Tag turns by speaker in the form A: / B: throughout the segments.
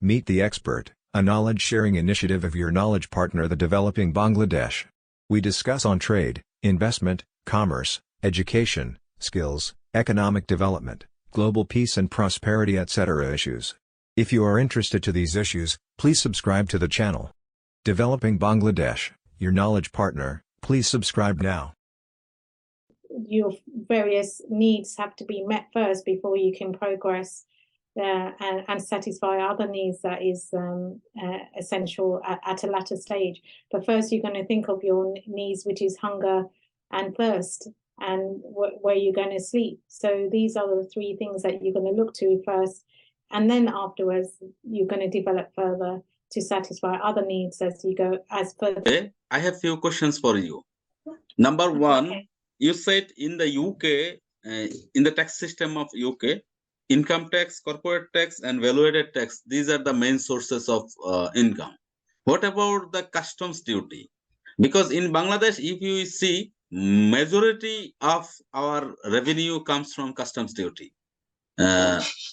A: Meet the Expert, a knowledge-sharing initiative of your knowledge partner, the Developing Bangladesh. We discuss on trade, investment, commerce, education, skills, economic development, global peace and prosperity, etc. issues. If you are interested to these issues, please subscribe to the channel. Developing Bangladesh, your knowledge partner, please subscribe now.
B: Your various needs have to be met first before you can progress and satisfy other needs that is essential at a latter stage. But first you're going to think of your needs, which is hunger and thirst, and where you're going to sleep. So these are the three things that you're going to look to first, and then afterwards you're going to develop further to satisfy other needs as you go as further.
C: Okay, I have few questions for you. Number one, you said in the UK, in the tax system of UK, income tax, corporate tax, and value-added tax, these are the main sources of income. What about the customs duty? Because in Bangladesh, if you see, majority of our revenue comes from customs duty.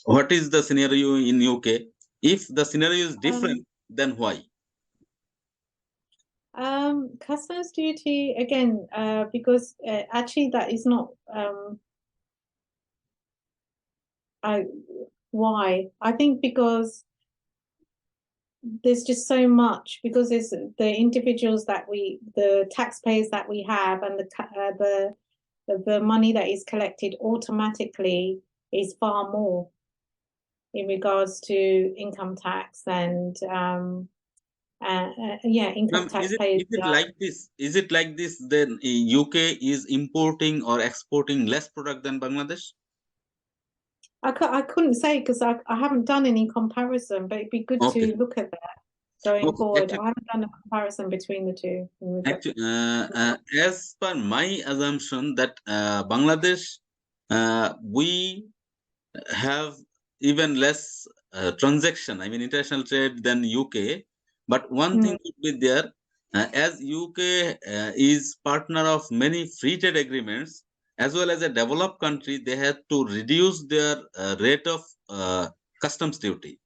C: What is the scenario in UK? If the scenario is different, then why?
B: Customs duty, again, because actually that is not why. I think because there's just so much, because there's the individuals that the taxpayers that we have, and the money that is collected automatically is far more in regards to income tax and income tax payers.
C: Is it like this? Is it like this? Then UK is importing or exporting less product than Bangladesh?
B: I couldn't say, because I haven't done any comparison, but it'd be good to look at that going forward. Actually, I haven't done a comparison between the two.
C: Actually, as per my assumption that Bangladesh, we have even less transaction, I mean international trade, than UK. But one thing would be there, as UK is partner of many free trade agreements, as well as a developed country, they had to reduce their rate of customs duty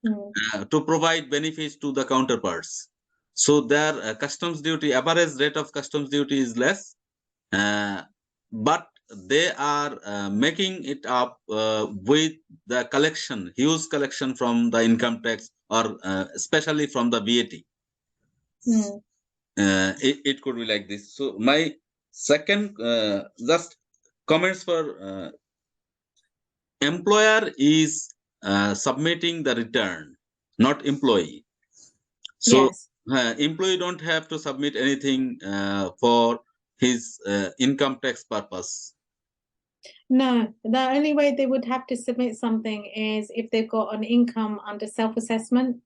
C: to provide benefits to the counterparts. So their customs duty, average rate of customs duty is less, but they are making it up with the collection, huge collection from the income tax, or especially from the VAT. It could be like this. So my second, just comments for employer is submitting the return, not employee. So employee don't have to submit anything for his income tax purpose.
B: No, the only way they would have to submit something is if they've got an income under self-assessment.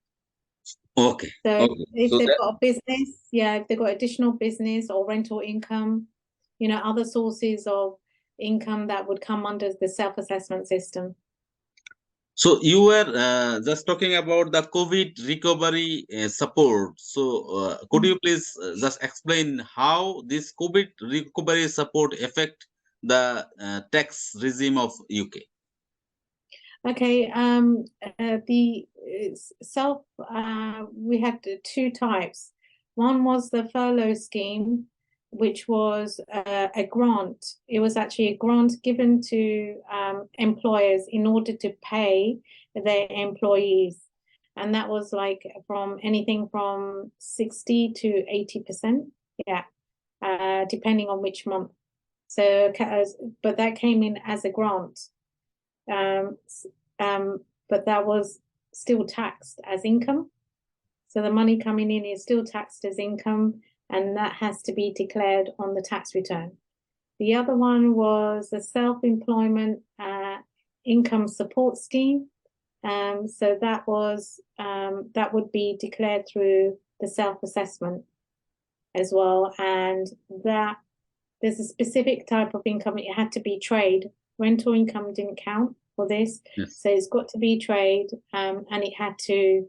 C: Okay.
B: So if they've got a business, if they've got additional business or rental income, other sources of income that would come under the self-assessment system.
C: So you were just talking about the COVID recovery support. So could you please just explain how this COVID recovery support affect the tax regime of UK?
B: Okay, the we had two types. One was the furlough scheme, which was a grant. It was actually a grant given to employers in order to pay their employees, and that was like from anything from 60 to 80%, depending on which month. So, but that came in as a grant, but that was still taxed as income. So the money coming in is still taxed as income, and that has to be declared on the tax return. The other one was the self-employment income support scheme. So that was that would be declared through the self-assessment as well, and that there's a specific type of income. It had to be trade. Rental income didn't count for this, so it's got to be trade, and it had to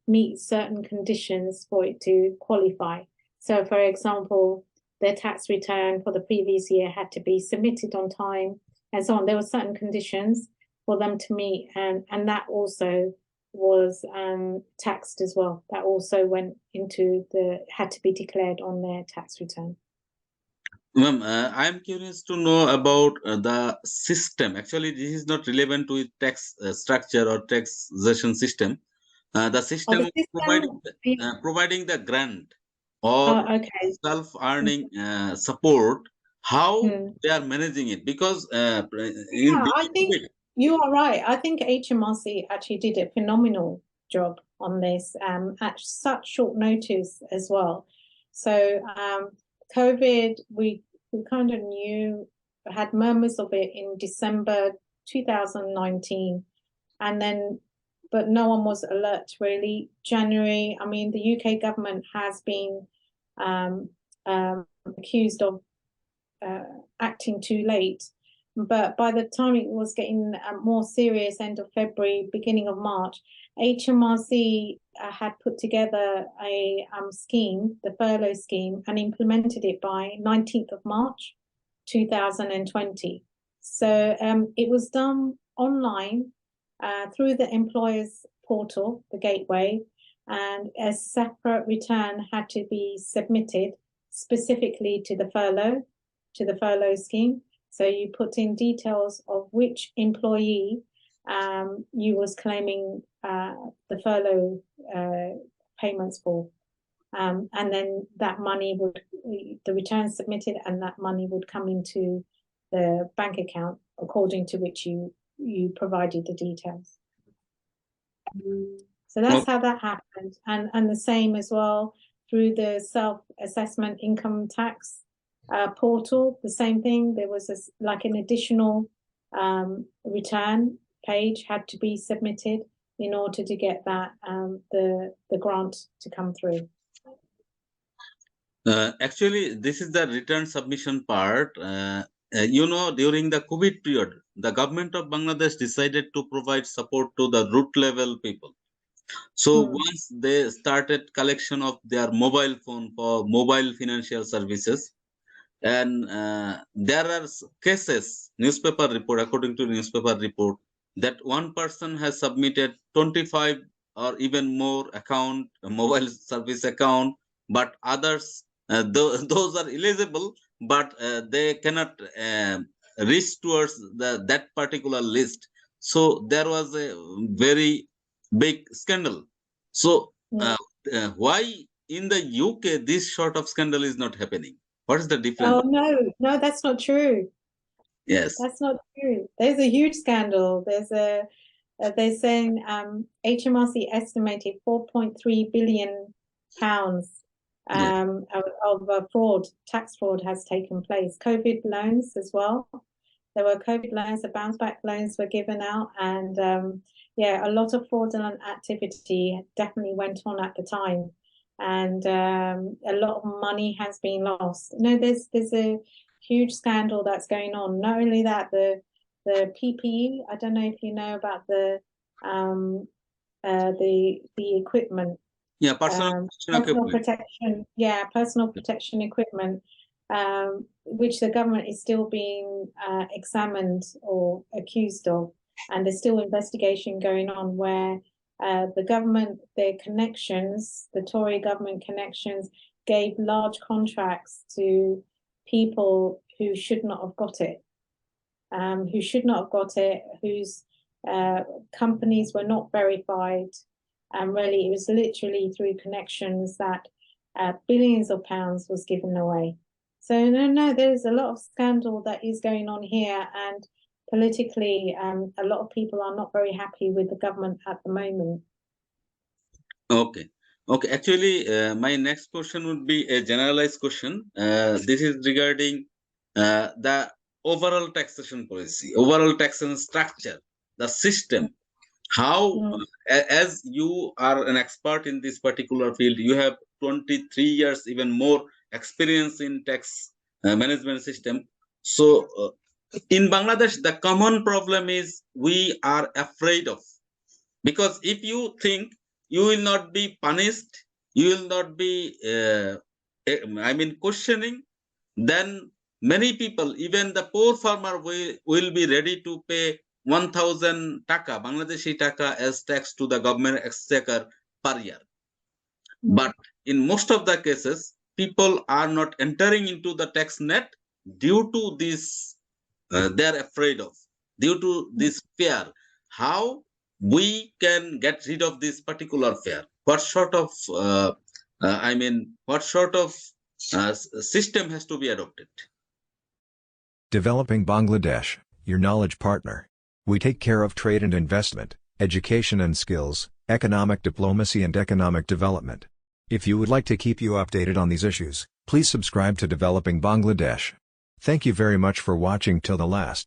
B: meet certain conditions for it to qualify. So, for example, their tax return for the previous year had to be submitted on time, and so on. There were certain conditions for them to meet, and that also was taxed as well. That also went into had to be declared on their tax return.
C: Ma'am, I'm curious to know about the system. Actually, this is not relevant to tax structure or taxation system. The system of providing the grant or
B: okay.
C: self-earning support, how they are managing it. Because
B: I think you are right. I think HMRC actually did a phenomenal job on this at such short notice as well. So COVID, we kind of had murmurs of it in December 2019, and then, but no one was alert really. January, I mean, the UK government has been accused of acting too late. But by the time it was getting more serious, end of February, beginning of March, HMRC had put together a scheme, the furlough scheme, and implemented it by 19th of March, 2020. So it was done online through the employer's portal, the gateway, and a separate return had to be submitted specifically to the furlough scheme. So you put in details of which employee you was claiming the furlough payments for. And then that money the return submitted, and that money would come into the bank account according to which you provided the details. So that's how that happened. And the same as well through the self-assessment income tax portal, the same thing. There was like an additional return page had to be submitted in order to get that the grant to come through.
C: Actually, this is the return submission part. During the COVID period, the government of Bangladesh decided to provide support to the root level people. So once they started collection of their mobile phone for mobile financial services, and there are cases, newspaper report, according to newspaper report, that one person has submitted 25 or even more mobile service account, but others, those are eligible, but they cannot reach towards that particular list. So there was a very big scandal. So why in the UK this sort of scandal is not happening? What is the difference?
B: Oh no, that's not true.
C: Yes,
B: that's not true. There's a huge scandal. They're saying HMRC estimated 4.3 billion pounds of tax fraud has taken place. COVID loans as well. There were COVID loans, the bounce back loans were given out, and a lot of fraudulent activity definitely went on at the time, and a lot of money has been lost. No, there's a huge scandal that's going on. Not only that, the PPE. I don't know if you know about the equipment.
C: Yeah, personal
B: protection. Yeah, personal protection equipment, which the government is still being examined or accused of, and there's still investigation going on where the government, their connections, the Tory government connections, gave large contracts to people who should not have got it, whose companies were not verified. And really, it was literally through connections that billions of pounds was given away. So no, there's a lot of scandal that is going on here, and politically, a lot of people are not very happy with the government at the moment.
C: Okay. Actually, my next question would be a generalized question. This is regarding the overall taxation policy, overall taxation structure, the system. How, as you are an expert in this particular field, you have 23 years, even more experience in tax management system. So in Bangladesh, the common problem is we are afraid of, because if you think you will not be punished, you will not be, questioning, then many people, even the poor farmer, will be ready to pay 1000 taka, Bangladeshi taka, as tax to the government exchequer per year. But in most of the cases, people are not entering into the tax net due to this, they are afraid of, due to this fear. How we can get rid of this particular fear? What sort of, what sort of system has to be adopted?
A: Developing Bangladesh, your knowledge partner. We take care of trade and investment, education and skills, economic diplomacy and economic development. If you would like to keep you updated on these issues, please subscribe to Developing Bangladesh. Thank you very much for watching till the last.